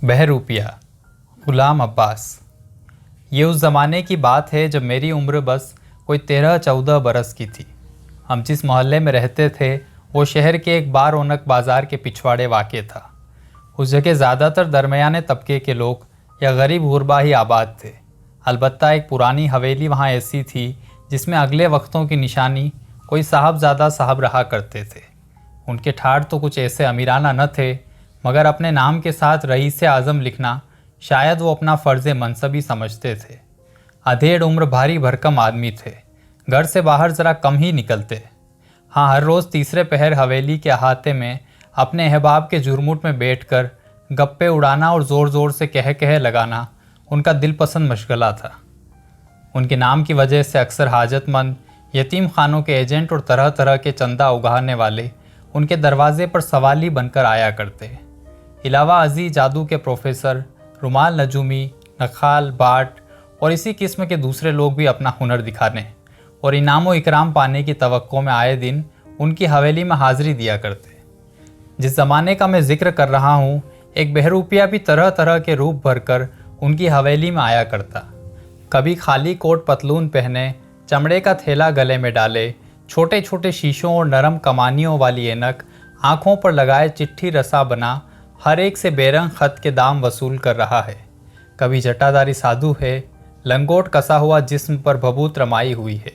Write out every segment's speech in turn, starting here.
बहरूपिया ग़ुलाम अब्बास। ये उस ज़माने की बात है जब मेरी उम्र बस कोई 13-14 बरस की थी। हम जिस मोहल्ले में रहते थे वो शहर के एक बारौनक बाज़ार के पिछवाड़े वाक़ था। उस जगह ज़्यादातर दरमियाने तबके के लोग या गरीब गुरबा ही आबाद थे। अलबत्ता एक पुरानी हवेली वहाँ ऐसी थी जिसमें अगले वक्तों की निशानी कोई साहबजादा साहब रहा करते थे। उनके ठाठ तो कुछ ऐसे अमीराना न थे, मगर अपने नाम के साथ रईस आज़म लिखना शायद वो अपना फ़र्ज़ मनसबी समझते थे। अधेड़ उम्र भारी भरकम आदमी थे, घर से बाहर ज़रा कम ही निकलते। हाँ, हर रोज़ तीसरे पहर हवेली के अहाते में अपने अहबाब के जुरमुट में बैठकर गप्पे उड़ाना और ज़ोर ज़ोर से कह कह लगाना उनका दिलपसंद मशगला था। उनके नाम की वजह से अक्सर हाजतमंद, यतीम खानों के एजेंट और तरह तरह के चंदा उगाहने वाले उनके दरवाजे पर सवाली बनकर आया करते। इलावा अजी जादू के प्रोफेसर, रुमाल नजूमी, नखाल, बाट और इसी किस्म के दूसरे लोग भी अपना हुनर दिखाने और इनाम व इकराम पाने की तवक्को में आए दिन उनकी हवेली में हाज़िरी दिया करते। जिस ज़माने का मैं जिक्र कर रहा हूँ, एक बहरूपिया भी तरह तरह के रूप भरकर उनकी हवेली में आया करता। कभी खाली कोट पतलून पहने, चमड़े का थैला गले में डाले, छोटे छोटे शीशों और नरम कमानियों वाली ऐनक आँखों पर लगाए चिट्ठी रसा बना हर एक से बेरंग ख़त के दाम वसूल कर रहा है। कभी जटाधारी साधु है, लंगोट कसा हुआ जिस्म पर भभूत रमाई हुई है,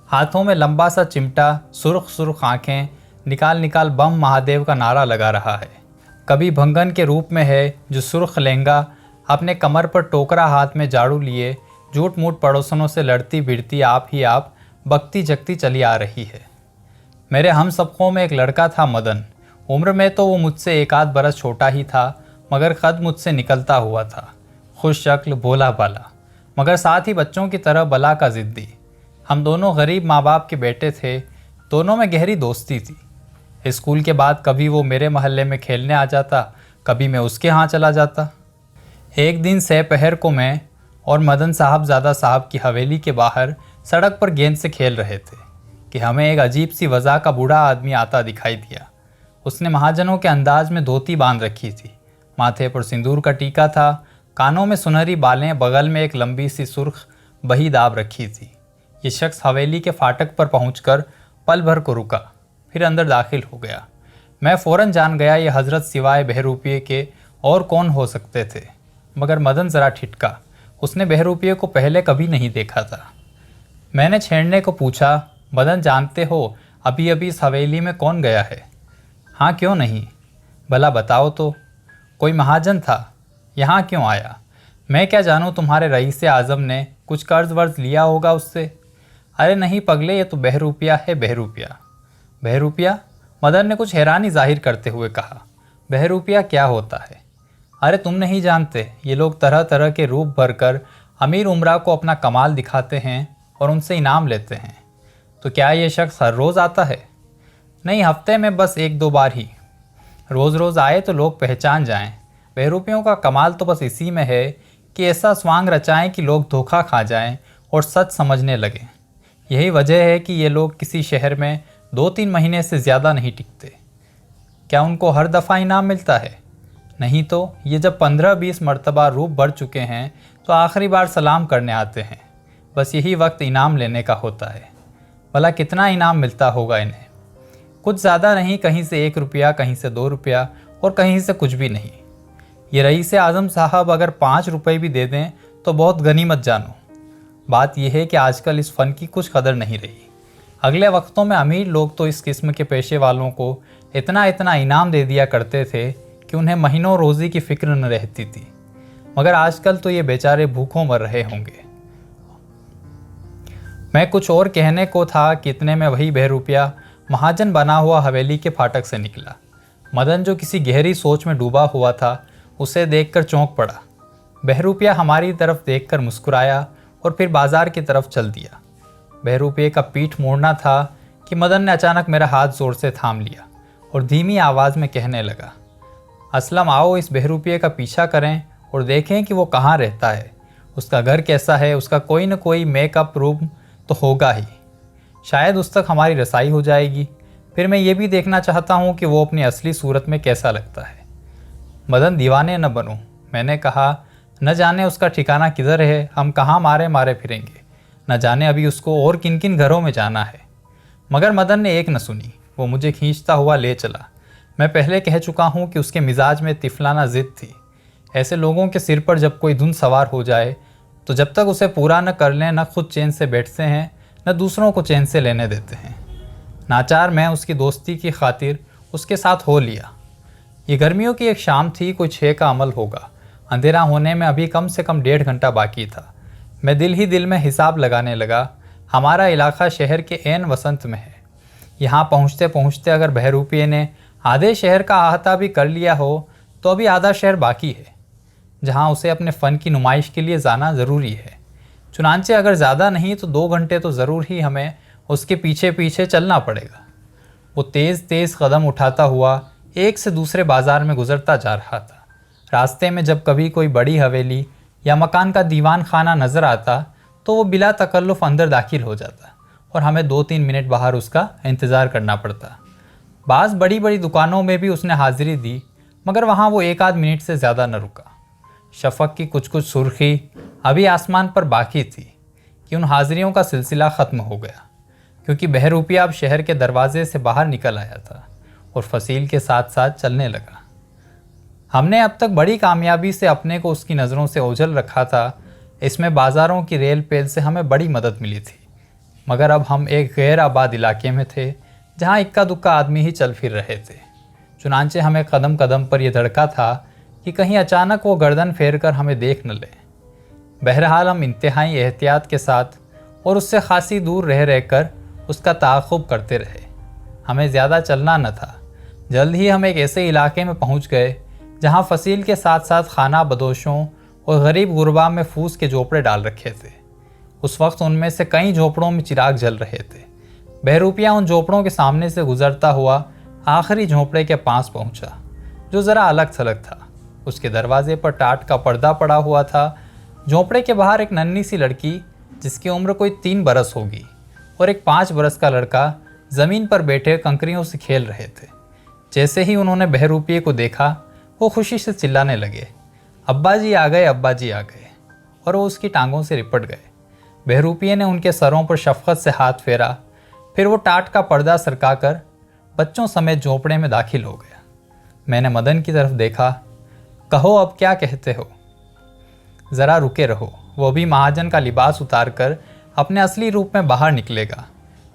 हाथों में लंबा सा चिमटा, सुर्ख सुर्ख आँखें निकाल निकाल बम महादेव का नारा लगा रहा है। कभी भंगन के रूप में है जो सुर्ख लहंगा, अपने कमर पर टोकरा हाथ में झाड़ू लिए झूठ मूठ पड़ोसनों से लड़ती भिड़ती आप ही आप बकती जगती चली आ रही है। मेरे हम सबकों में एक लड़का था मदन। उम्र में तो वो मुझसे एक आध बरस छोटा ही था, मगर कद मुझसे निकलता हुआ था। खुश शक्ल, भोला भाला, मगर साथ ही बच्चों की तरह बला का ज़िद्दी। हम दोनों गरीब माँ बाप के बेटे थे, दोनों में गहरी दोस्ती थी। स्कूल के बाद कभी वो मेरे मोहल्ले में खेलने आ जाता, कभी मैं उसके यहाँ चला जाता। एक दिन सहपहर को मैं और मदन साहबजादा साहब की हवेली के बाहर सड़क पर गेंद से खेल रहे थे कि हमें एक अजीब सी वज़ा का बूढ़ा आदमी आता दिखाई दिया। उसने महाजनों के अंदाज में धोती बांध रखी थी, माथे पर सिंदूर का टीका था, कानों में सुनहरी बालें, बगल में एक लंबी सी सुर्ख बही दाब रखी थी। ये शख्स हवेली के फाटक पर पहुंचकर पल भर को रुका, फिर अंदर दाखिल हो गया। मैं फ़ौरन जान गया ये हज़रत सिवाय बहरूपिये के और कौन हो सकते थे, मगर मदन ज़रा ठिठका। उसने बहरूपिये को पहले कभी नहीं देखा था। मैंने छेड़ने को पूछा, मदन जानते हो अभी अभी इस हवेली में कौन गया है? हाँ, क्यों नहीं? भला बताओ तो। कोई महाजन था, यहाँ क्यों आया? मैं क्या जानूँ, तुम्हारे रईस आज़म ने कुछ कर्ज वर्ज लिया होगा उससे। अरे नहीं पगले, ये तो बहरूपिया है, बहरूपिया। बहरूपिया? मदन ने कुछ हैरानी जाहिर करते हुए कहा। बहरूपिया क्या होता है? अरे तुम नहीं जानते, ये लोग तरह तरह के रूप भरकर अमीर उमरा को अपना कमाल दिखाते हैं और उनसे इनाम लेते हैं। तो क्या ये शख्स हर रोज़ आता है? नहीं, हफ्ते में बस 1-2 बार ही। रोज़ रोज़ आए तो लोग पहचान जाएं। बहरूपियों का कमाल तो बस इसी में है कि ऐसा स्वांग रचाएं कि लोग धोखा खा जाएं और सच समझने लगें। यही वजह है कि ये लोग किसी शहर में 2-3 महीने से ज़्यादा नहीं टिकते। क्या उनको हर दफ़ा इनाम मिलता है? नहीं तो ये जब 15-20 मरतबा रूप बढ़ चुके हैं तो आखिरी बार सलाम करने आते हैं। बस यही वक्त इनाम लेने का होता है। भला कितना इनाम मिलता होगा इन्हें? कुछ ज़्यादा नहीं, कहीं से 1 रुपया, कहीं से 2 रुपया और कहीं से कुछ भी नहीं। ये रईस आज़म साहब अगर 5 रुपये भी दे दें तो बहुत गनीमत जानो। बात यह है कि आजकल इस फ़न की कुछ कदर नहीं रही। अगले वक्तों में अमीर लोग तो इस किस्म के पेशे वालों को इतना इतना इनाम दे दिया करते थे कि उन्हें महीनों रोज़ी की फ़िक्र न रहती थी, मगर आजकल तो ये बेचारे भूखों मर रहे होंगे। मैं कुछ और कहने को था कि इतने में वही बहरूपिया महाजन बना हुआ हवेली के फाटक से निकला। मदन, जो किसी गहरी सोच में डूबा हुआ था, उसे देखकर चौंक पड़ा। बहरूपिया हमारी तरफ देखकर मुस्कुराया और फिर बाजार की तरफ चल दिया। बहरूपिये का पीठ मोड़ना था कि मदन ने अचानक मेरा हाथ जोर से थाम लिया और धीमी आवाज़ में कहने लगा, असलम, आओ इस बहरूपिये का पीछा करें और देखें कि वो कहाँ रहता है, उसका घर कैसा है, उसका कोई न कोई मेकअप रूम तो होगा ही। शायद उस तक हमारी रसाई हो जाएगी। फिर मैं ये भी देखना चाहता हूँ कि वो अपनी असली सूरत में कैसा लगता है। मदन, दीवाने न बनो, मैंने कहा, न जाने उसका ठिकाना किधर है, हम कहाँ मारे मारे फिरेंगे, न जाने अभी उसको और किन किन घरों में जाना है। मगर मदन ने एक न सुनी, वो मुझे खींचता हुआ ले चला। मैं पहले कह चुका हूँ कि उसके मिजाज में तिफलाना जिद थी। ऐसे लोगों के सिर पर जब कोई धुन सवार हो जाए तो जब तक उसे पूरा न कर लें न खुद चैन से बैठते हैं न दूसरों को चैन से लेने देते हैं। नाचार मैं उसकी दोस्ती की खातिर उसके साथ हो लिया। ये गर्मियों की एक शाम थी, कोई 6 का अमल होगा। अंधेरा होने में अभी कम से कम 1.5 घंटा बाकी था। मैं दिल ही दिल में हिसाब लगाने लगा। हमारा इलाका शहर के ऐन वसंत में है। यहाँ पहुँचते पहुँचते अगर बहरूपिये ने आधे शहर का अहाता भी कर लिया हो तो अभी आधा शहर बाकी है, जहाँ उसे अपने फ़न की नुमाइश के लिए जाना ज़रूरी है। चुनांचे अगर ज़्यादा नहीं तो 2 घंटे तो ज़रूर ही हमें उसके पीछे पीछे चलना पड़ेगा। वो तेज़ तेज़ कदम उठाता हुआ एक से दूसरे बाज़ार में गुजरता जा रहा था। रास्ते में जब कभी कोई बड़ी हवेली या मकान का दीवान खाना नज़र आता तो वो बिला तकल्लुफ़ अंदर दाखिल हो जाता और हमें 2-3 मिनट बाहर उसका इंतज़ार करना पड़ता। बाज़ बड़ी बड़ी दुकानों में भी उसने हाज़िरी दी, मगर वहाँ वो 1-आध मिनट से ज़्यादा न रुका। शफ़क़ की कुछ कुछ सुर्खी अभी आसमान पर बाकी थी कि उन हाज़िरियों का सिलसिला ख़त्म हो गया, क्योंकि बहरूपिया अब शहर के दरवाजे से बाहर निकल आया था और फसील के साथ साथ चलने लगा। हमने अब तक बड़ी कामयाबी से अपने को उसकी नज़रों से ओझल रखा था। इसमें बाज़ारों की रेल पेल से हमें बड़ी मदद मिली थी, मगर अब हम एक गैर आबाद इलाके में थे जहाँ इक्का दुक्का आदमी ही चल फिर रहे थे। चुनांचे हमें कदम कदम पर यह धड़का था कि कहीं अचानक वो गर्दन फेर कर हमें देख न ले। बहरहाल हम इंतहाई एहतियात के साथ और उससे खासी दूर रह रहकर उसका ताक़ुब करते रहे। हमें ज़्यादा चलना न था। जल्द ही हम एक ऐसे इलाके में पहुंच गए जहां फसील के साथ साथ खाना बदोशों और गरीब गुरबा में फूस के झोपड़े डाल रखे थे। उस वक्त उनमें से कई झोपड़ों में चिराग जल रहे थे। बहरूपिया उन झोपड़ों के सामने से गुजरता हुआ आखिरी झोपड़े के पास पहुंचा, जो ज़रा अलग थलग था। उसके दरवाजे पर टाट का पर्दा पड़ा हुआ था। झोपड़े के बाहर एक नन्ही सी लड़की, जिसकी उम्र कोई 3 बरस होगी, और एक 5 बरस का लड़का ज़मीन पर बैठे कंकरियों से खेल रहे थे। जैसे ही उन्होंने बहरूपिये को देखा, वो खुशी से चिल्लाने लगे, अब्बा जी आ गए, अब्बा जी आ गए, और वो उसकी टांगों से लिपट गए। बहरूपिये ने उनके सरों पर शफ़क़त से हाथ फेरा, फिर वो टाट का पर्दा सरकाकर बच्चों समेत झोपड़े में दाखिल हो गया। मैंने मदन की तरफ देखा। कहो अब क्या कहते हो? ज़रा रुके रहो, वो भी महाजन का लिबास उतार कर अपने असली रूप में बाहर निकलेगा।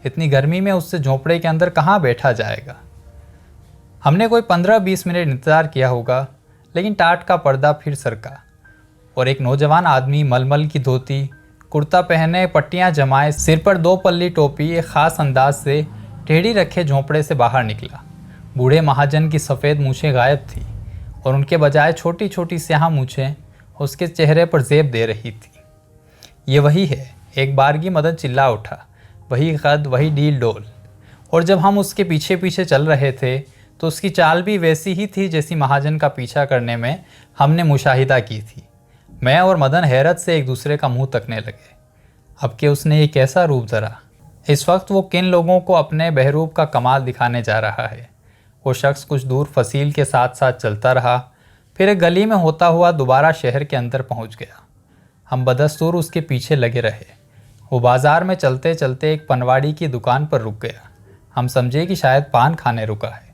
इतनी गर्मी में उससे झोपड़े के अंदर कहाँ बैठा जाएगा। हमने कोई 15-20 मिनट इंतज़ार किया होगा, लेकिन टाट का पर्दा फिर सरका और एक नौजवान आदमी मलमल की धोती, कुर्ता पहने, पट्टियाँ जमाए, सिर पर 2 पल्ली टोपी, एक ख़ास अंदाज से टेढ़ी रखे झोंपड़े से बाहर निकला। बूढ़े महाजन की सफ़ेद मूछें गायब थी और उनके बजाय छोटी छोटी स्याह मूछें उसके चेहरे पर ज़ेब दे रही थी। ये वही है, एक बारगी मदन चिल्ला उठा, वही कद, वही डील डोल। और जब हम उसके पीछे पीछे चल रहे थे तो उसकी चाल भी वैसी ही थी जैसी महाजन का पीछा करने में हमने मुशाहिदा की थी। मैं और मदन हैरत से एक दूसरे का मुंह तकने लगे। अब कि उसने ये कैसा रूप धरा। इस वक्त वो किन लोगों को अपने बहरूप का कमाल दिखाने जा रहा है। वो शख्स कुछ दूर फसील के साथ साथ चलता रहा, फिर एक गली में होता हुआ दोबारा शहर के अंदर पहुंच गया। हम बदस्तूर उसके पीछे लगे रहे। वो बाज़ार में चलते चलते एक पनवाड़ी की दुकान पर रुक गया। हम समझे कि शायद पान खाने रुका है,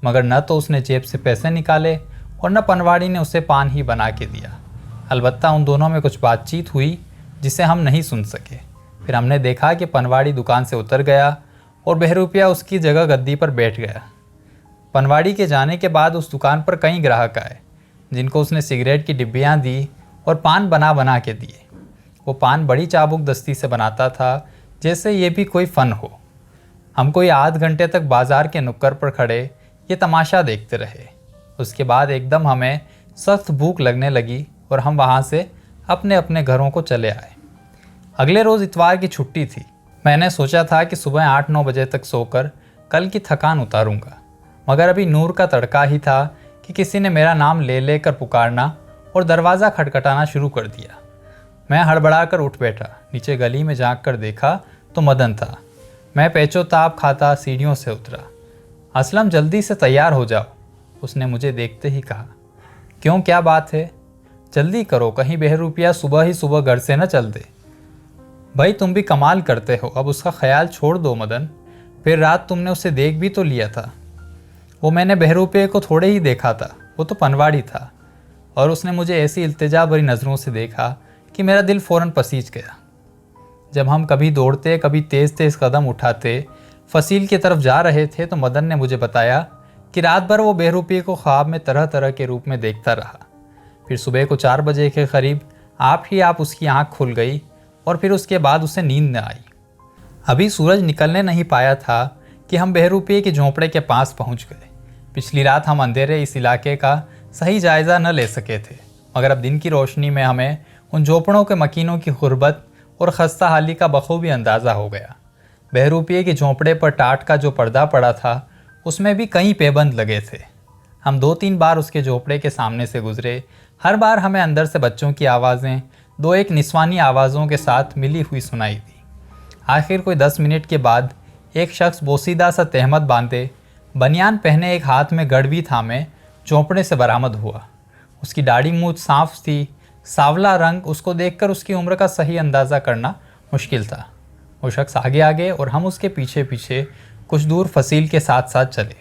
मगर न तो उसने जेब से पैसे निकाले और न पनवाड़ी ने उसे पान ही बना के दिया। अलबत्ता उन दोनों में कुछ बातचीत हुई जिसे हम नहीं सुन सके। फिर हमने देखा कि पनवाड़ी दुकान से उतर गया और बहरूपिया उसकी जगह गद्दी पर बैठ गया। पनवाड़ी के जाने के बाद उस दुकान पर कई ग्राहक आए, जिनको उसने सिगरेट की डिब्बियाँ दी और पान बना बना के दिए। वो पान बड़ी चाबुक दस्ती से बनाता था, जैसे ये भी कोई फ़न हो। हम कोई आध घंटे तक बाज़ार के नुक्कड़ पर खड़े ये तमाशा देखते रहे। उसके बाद एकदम हमें सख्त भूख लगने लगी और हम वहाँ से अपने अपने घरों को चले आए। अगले रोज़ इतवार की छुट्टी थी। मैंने सोचा था कि सुबह 8-9 बजे तक सोकर कल की थकान उतारूंगा, मगर अभी नूर का तड़का ही था कि किसी ने मेरा नाम ले लेकर पुकारना और दरवाज़ा खटखटाना शुरू कर दिया। मैं हड़बड़ा कर उठ बैठा। नीचे गली में झांक कर देखा तो मदन था। मैं पेचोताप खाता सीढ़ियों से उतरा। असलम, जल्दी से तैयार हो जाओ, उसने मुझे देखते ही कहा। क्यों, क्या बात है? जल्दी करो, कहीं बहरूपिया सुबह ही सुबह घर से न चल दे। भाई तुम भी कमाल करते हो, अब उसका ख्याल छोड़ दो मदन। फिर रात तुमने उसे देख भी तो लिया था। वो मैंने बहरूपे को थोड़े ही देखा था, वो तो पनवाड़ी था। और उसने मुझे ऐसी इल्तिजा भरी नज़रों से देखा कि मेरा दिल फ़ौरन पसीज गया। जब हम कभी दौड़ते कभी तेज़ तेज़ कदम उठाते फसील की तरफ जा रहे थे तो मदन ने मुझे बताया कि रात भर वो बहरूपे को ख्वाब में तरह तरह के रूप में देखता रहा। फिर सुबह को 4 बजे के करीब आप उसकी आँख खुल गई और फिर उसके बाद उसे नींद न आई। अभी सूरज निकलने नहीं पाया था कि हम बहरूपे के झोंपड़े के पास पहुंच गए। पिछली रात हम अंधेरे इस इलाके का सही जायज़ा न ले सके थे, मगर अब दिन की रोशनी में हमें उन झोंपड़ों के मकीनों की गुर्बत और खस्ता हाली का बखूबी अंदाज़ा हो गया। बहरूपे के झोंपड़े पर टाट का जो पर्दा पड़ा था उसमें भी कई पैबंद लगे थे। हम 2-3 बार उसके झोंपड़े के सामने से गुजरे। हर बार हमें अंदर से बच्चों की आवाज़ें 2-1 निस्वानी आवाज़ों के साथ मिली हुई सुनाई दी। आखिर कोई 10 मिनट के बाद एक शख्स बोसीदा सा तहमत बांधे, बनियान पहने, एक हाथ में गड़वी थामे झोंपड़े से बरामद हुआ। उसकी दाढ़ी मूंछ साफ थी, सांवला रंग। उसको देखकर उसकी उम्र का सही अंदाज़ा करना मुश्किल था। वो शख्स आगे आगे और हम उसके पीछे पीछे कुछ दूर फसील के साथ साथ चले।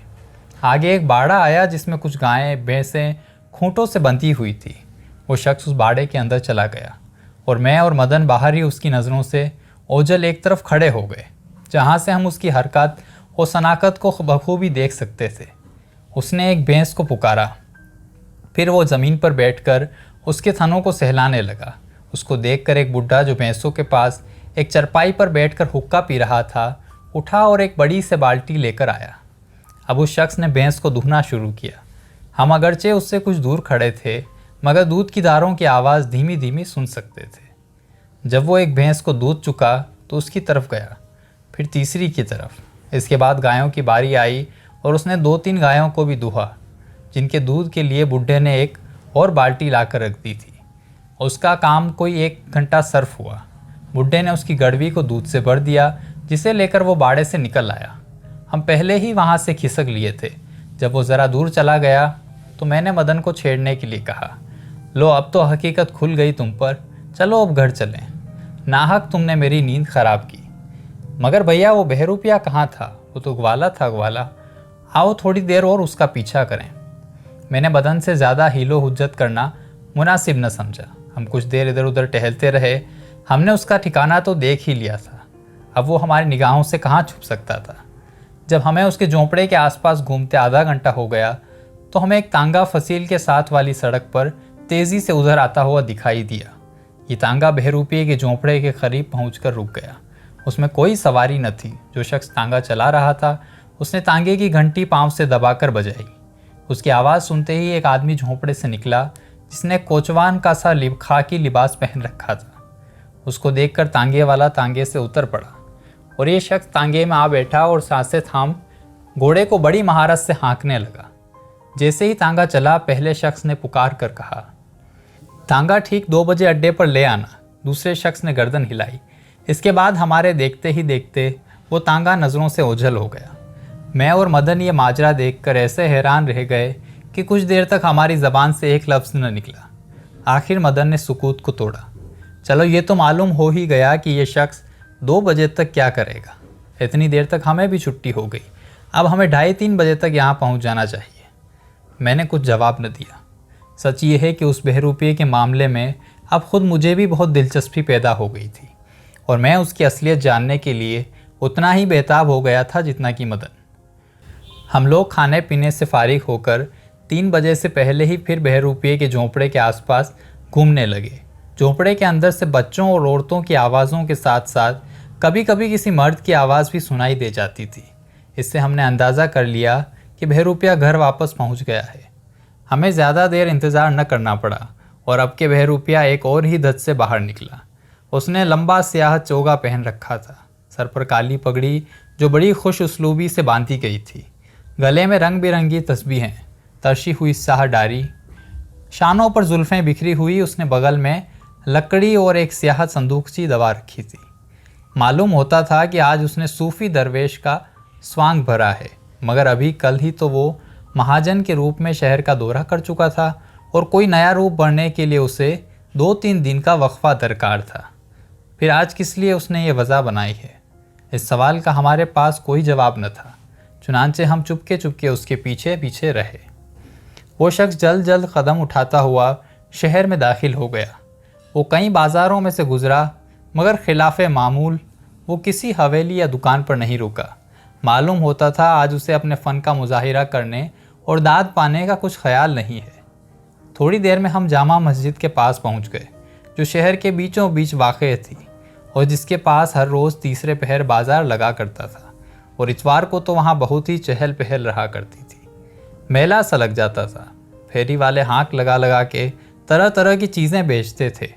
आगे एक बाड़ा आया जिसमें कुछ गायें भैंसें खूंटों से बंधी हुई थी। वो शख्स उस बाड़े के अंदर चला गया और मैं और मदन बाहर ही उसकी नज़रों से ओझल एक तरफ खड़े हो गए, जहाँ से हम उसकी हरकत और शनाख्त को बखूबी देख सकते थे। उसने एक भैंस को पुकारा, फिर वो ज़मीन पर बैठकर उसके थनों को सहलाने लगा। उसको देखकर एक बुढ़ा जो भैंसों के पास एक चरपाई पर बैठकर हुक्का पी रहा था उठा और एक बड़ी से बाल्टी लेकर आया। अब उस शख्स ने भैंस को दुहना शुरू किया। हम अगरचे उससे कुछ दूर खड़े थे, मगर दूध की धारों की आवाज़ धीमी धीमी सुन सकते थे। जब वो एक भैंस को दूध चुका तो उसकी तरफ गया, फिर तीसरी की तरफ। इसके बाद गायों की बारी आई और उसने 2-3 गायों को भी दुहा, जिनके दूध के लिए बुढ़े ने एक और बाल्टी लाकर रख दी थी। उसका काम कोई 1 घंटा सर्फ हुआ। बुढ़े ने उसकी गड़वी को दूध से भर दिया, जिसे लेकर वो बाड़े से निकल आया। हम पहले ही वहाँ से खिसक लिए थे। जब वो ज़रा दूर चला गया तो मैंने मदन को छेड़ने के लिए कहा, लो अब तो हकीकत खुल गई तुम पर, चलो अब घर चलें। नाहक तुमने मेरी नींद ख़राब की। मगर भैया वो बहरूपिया कहाँ था? वो तो ग्वाला था, ग्वाला। आओ थोड़ी देर और उसका पीछा करें। मैंने मदन से ज़्यादा हीलो हुज्जत करना मुनासिब न समझा। हम कुछ देर इधर उधर टहलते रहे। हमने उसका ठिकाना तो देख ही लिया था, अब वो हमारी निगाहों से कहाँ छुप सकता था। जब हमें उसके झोंपड़े के आसपास घूमते आधा घंटा हो गया तो हमें एक तांगा फसील के साथ वाली सड़क पर तेज़ी से उधर आता हुआ दिखाई दिया। ये तांगा बहरूपिये के झोंपड़े के करीब पहुंचकर रुक गया। उसमें कोई सवारी न थी। जो शख्स तांगा चला रहा था उसने तांगे की घंटी पांव से दबाकर बजाई। उसकी आवाज़ सुनते ही एक आदमी झोंपड़े से निकला, जिसने कोचवान का सा खाकी लिबास पहन रखा था। उसको देखकर तांगे वाला तांगे से उतर पड़ा और ये शख्स तांगे में आ बैठा और सांसें थाम घोड़े को बड़ी महारत से हाँकने लगा। जैसे ही तांगा चला, पहले शख्स ने पुकार कर कहा, तांगा ठीक 2 बजे अड्डे पर ले आना। दूसरे शख्स ने गर्दन हिलाई। इसके बाद हमारे देखते ही देखते वो तांगा नज़रों से ओझल हो गया। मैं और मदन ये माजरा देखकर ऐसे हैरान रह गए कि कुछ देर तक हमारी ज़बान से एक लफ्ज़ न निकला। आखिर मदन ने सुकूत को तोड़ा, चलो ये तो मालूम हो ही गया कि ये शख्स 2 बजे तक क्या करेगा। इतनी देर तक हमें भी छुट्टी हो गई, अब हमें 2:30-3 बजे तक यहाँ पहुँच जाना चाहिए। मैंने कुछ जवाब न दिया। सच ये है कि उस बहरूपिये के मामले में अब खुद मुझे भी बहुत दिलचस्पी पैदा हो गई थी और मैं उसकी असलियत जानने के लिए उतना ही बेताब हो गया था जितना कि मदन। हम लोग खाने पीने से फारिग होकर 3 बजे से पहले ही फिर बहरूपिये के झोंपड़े के आसपास घूमने लगे। झोंपड़े के अंदर से बच्चों और औरतों की आवाज़ों के साथ साथ कभी कभी किसी मर्द की आवाज़ भी सुनाई दे जाती थी। इससे हमने अंदाज़ा कर लिया कि बहरूपिया घर वापस पहुंच गया है। हमें ज़्यादा देर इंतज़ार न करना पड़ा और अब के बहरूपिया एक और ही धत से बाहर निकला। उसने लंबा स्याह चोगा पहन रखा था, सर पर काली पगड़ी जो बड़ी खुश उसलूबी से बांधी गई थी, गले में रंग बिरंगी तस्बीहें, तरशी हुई स्याह डारी, शानों पर जुल्फ़ें बिखरी हुई। उसने बगल में लकड़ी और एक स्याह संदूकची दबा रखी थी। मालूम होता था कि आज उसने सूफ़ी दरवेश का स्वांग भरा है, मगर अभी कल ही तो वो महाजन के रूप में शहर का दौरा कर चुका था और कोई नया रूप बढ़ने के लिए उसे 2-3 दिन का वक्फा दरकार था। फिर आज किस लिए उसने ये वजह बनाई है? इस सवाल का हमारे पास कोई जवाब न था। चुनांचे हम चुपके चुपके उसके पीछे पीछे रहे। वो शख्स जल्द जल्द कदम उठाता हुआ शहर में दाखिल हो गया। वो कई बाज़ारों में से गुज़रा, मगर खिलाफ़े मामूल वो किसी हवेली या दुकान पर नहीं रुका। मालूम होता था आज उसे अपने फ़न का मुजाहिरा करने और दाद पाने का कुछ ख्याल नहीं है। थोड़ी देर में हम जामा मस्जिद के पास पहुंच गए, जो शहर के बीचों बीच वाक़ थी और जिसके पास हर रोज़ तीसरे पहर बाज़ार लगा करता था। और इतवार को तो वहाँ बहुत ही चहल पहल रहा करती थी। मेला सा लग जाता था। फेरी वाले हाँक लगा लगा के तरह तरह की चीज़ें बेचते थे।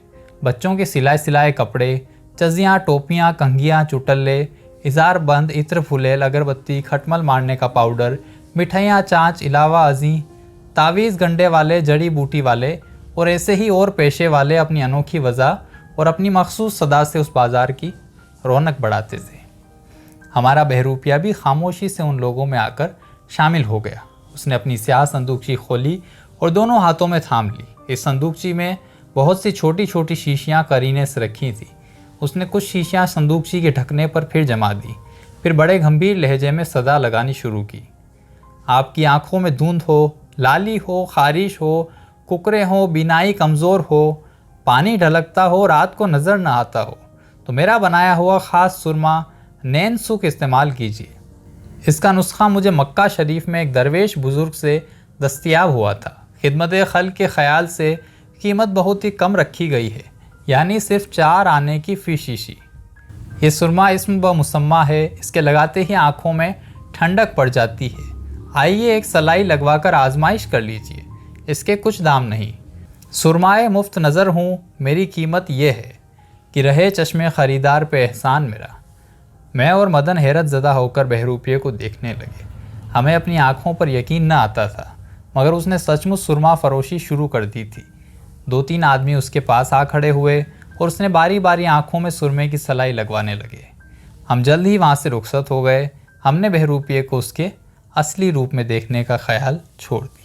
बच्चों के सिलाए सिलाए कपड़े, चज़ियाँ, टोपियाँ, कंघियाँ, चुटल्ले, इज़ार बंद, इत्र फुलेल, अगरबत्ती, खटमल मारने का पाउडर, मिठाइयाँ, चाँच, इलावा अजी, तावीज़ गंडे वाले, जड़ी बूटी वाले और ऐसे ही और पेशे वाले अपनी अनोखी वजह और अपनी मखसूस सदा से उस बाज़ार की रौनक बढ़ाते थे। हमारा बहरूपिया भी खामोशी से उन लोगों में आकर शामिल हो गया। उसने अपनी स्याह संदूकची खोली और दोनों हाथों में थाम ली। इस संदूकची में बहुत सी छोटी छोटी शीशियाँ करीने से रखी थी। उसने कुछ शीशियाँ संदूकची के ढकने पर फिर जमा दी। फिर बड़े गंभीर लहजे में सदा लगानी शुरू की। आपकी आंखों में धुंध हो, लाली हो, खारिश हो, कुकरे हो, बीनाई कमज़ोर हो, पानी ढलकता हो, रात को नज़र न आता हो, तो मेरा बनाया हुआ ख़ास सुरमा नैन सुख इस्तेमाल कीजिए। इसका नुस्खा मुझे मक्का शरीफ में एक दरवेश बुज़ुर्ग से दस्तयाब हुआ था। खिदमत खल के ख़याल से कीमत बहुत ही कम रखी गई है, यानी सिर्फ 4 आने की फ़ी शीशी। ये सुरमा इस्म ब मुसम्मा है। इसके लगाते ही आँखों में ठंडक पड़ जाती है। आइए एक सलाई लगवाकर आजमाइश कर लीजिए। इसके कुछ दाम नहीं। सुरमाए मुफ्त नज़र हूँ, मेरी कीमत ये है कि रहे चश्मे ख़रीदार पे एहसान मेरा। मैं और मदन हैरत ज़दा होकर बहरूपिये को देखने लगे। हमें अपनी आँखों पर यकीन न आता था, मगर उसने सचमुच सुरमा फरोशी शुरू कर दी थी। 2-3 आदमी उसके पास आ खड़े हुए और उसने बारी बारी आँखों में सुरमे की सलाई लगवाने लगे। हम जल्द ही वहाँ से रुखसत हो गए। हमने बहरूपिये को उसके असली रूप में देखने का ख्याल छोड़ दिया।